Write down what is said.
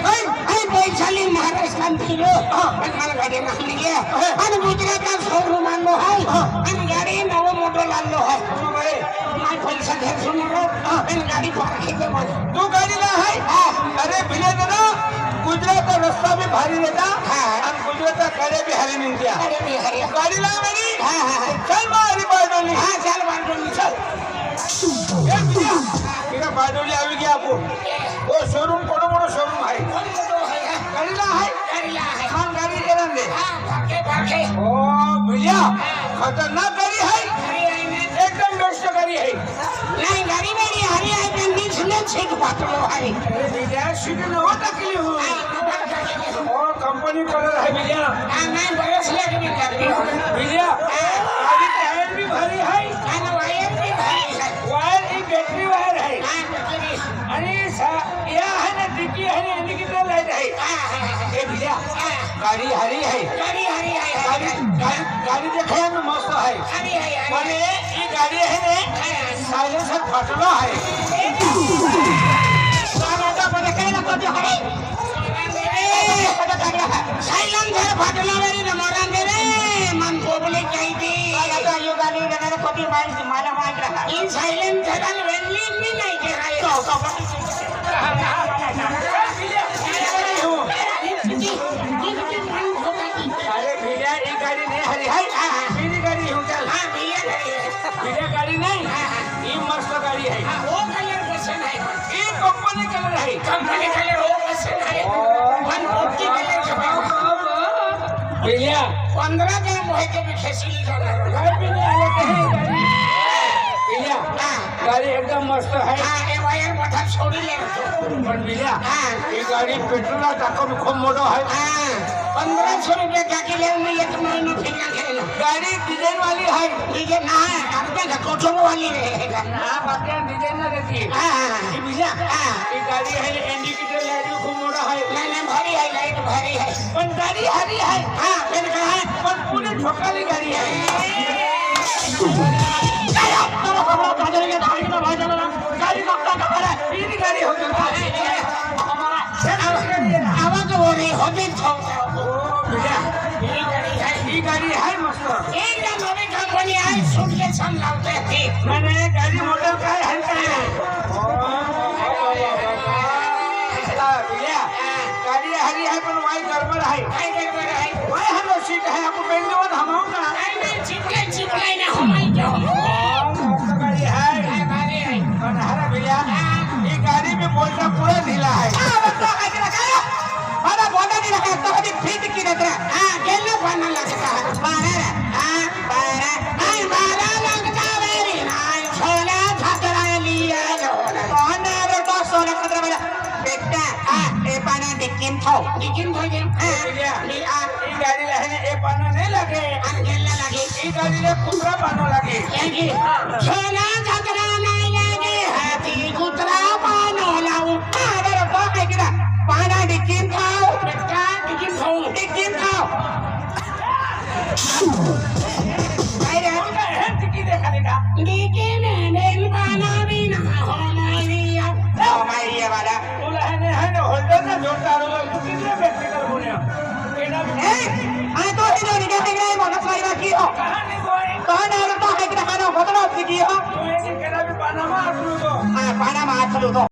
पैशाली महाराष्ट्रात फिरो पण मला गाडी नसली गे आणि गुजरातात शोरूम आणलो आहे आणि गाडी नवं मोठं लागलो आहे माझ पैसा घेत सुनो आणि गाडी पार्किंग मध्ये तू गाडीला आहे अरे भिले दादा गुजरात रस्ता भी भारी रहता और गुजरात गाड़ी भी हरी मिलती है गाड़ी ला मेरी चल मारी बारडोली चल बारडोली चल मेरा बारडोली आवी गया आपको वो शोरूम कोडो मोडो शोरूम है गाड़ी ला है मान गाड़ी चला दे भागे ओ भैया खतरनाक गाड़ी है एकदम बेस्ट गाड़ी है नहीं गाड़ी मेरी हरी है पण नीचे सीट पातलो है अरे भैया सीट न होता के लिए हो ओ कंपनी कलर है भैया नहीं बरस लगे भैया गाड़ी टायर भी भारी है आणि वायर भी भारी है वायर एक बैटरी वायर है बैटरी आणि या है ना डिक्की है ना इंडिकेटर लाइट है ए भैया गाड़ी हरी है गाड़ी देखे में मस्त है माने ये गाड़ी है ने साइलेंसर फटलो है साराटा पण काय नको ते आहे साइलेंसर फटलो मेरी नमोरा मेरे मन बोबले काहीती आता यो गाडी देणार कधी माहिती मला माहित राहा इन साइलेंसर आणि वेनली मी नाही केराय अरे भैया ये गाड़ी नहीं हरी है मेरी गाड़ी हूँ चल भैया गाड़ी नहीं ये मस्त गाड़ी है वो कलर पसंद है ये कंपनी कलर है कंपनी कलर वो पसंद है 150 कलर भैया 15 दिन मोहे के भी खेसी कलर घर पे नहीं आले कहीं भैया गाड़ी एकदम मस्त है ये वायर मोठा छोड़ी ले पण भैया ये गाड़ी पेट्रोल टाको भी खूब मोटो है 1500 रुपये का किलो में एक महीना फिरना खेलना गाड़ी डिजाइन वाली है डिजाइन ना है आपके का कोठो वाली रहेगा ना बाकी डिजाइन ना रहती है ये भैया ये गाड़ी है इंडिकेटर लाइट भी खूब मोटा है नहीं भारी है लाइट भारी है पण गाड़ी हरी है फिर कहा है पण पूरी ठोकाली गाड़ी है गाड़ी कपड़ा कपड़ा मेरी गाड़ी हो गई आवाज हो रही होती तो भैया ये गाड़ी है मस्त एकदम नवी कंपनी है सूट के सम लाते थे मैंने गाड़ी मॉडल का है भैया गाड़ी हरी है पर वाई गड़बड़ है वाई हेलो सीट है आपको बेंच में हमाऊंगा नहीं चिपलाई ना हमारी जो मस्त गाड़ी है पर हरा भैया ये गाड़ी में बोलना पूरा ढीला है अरे बोला नहीं रखा तो अभी फिट की रहता है गेलो बनने लगता है बारह लगता मेरी नाई छोला खतरा लिया जोड़ा कौन है तो सोना खतरा वाला बेटा ए पाना डिक्किन थो दे भैया ये गाड़ी रहने ए पाना नहीं लगे अनगेला लगे ये गाड़ी ने कुतरा पानो लगे छोला खतरा नहीं लगे हाथी कुतरा पानो लाऊं अरे तो है किधर पाना डिक्किन खाओ बेटा डिक्किन खाओ है टिकी देखा लेगा डिक्किन नहीं पाना भी ना हो मारिया वाला बोला है ने होल्डर ना जोड़ता रहो कितने प्रैक्टिकल बोले केना आ तो इधर निकल गए मोटर साइकिल की हो कौन है तो है कि खाना बदलो की हो तो ये केना भी पाना मार लो तो पाना मार लो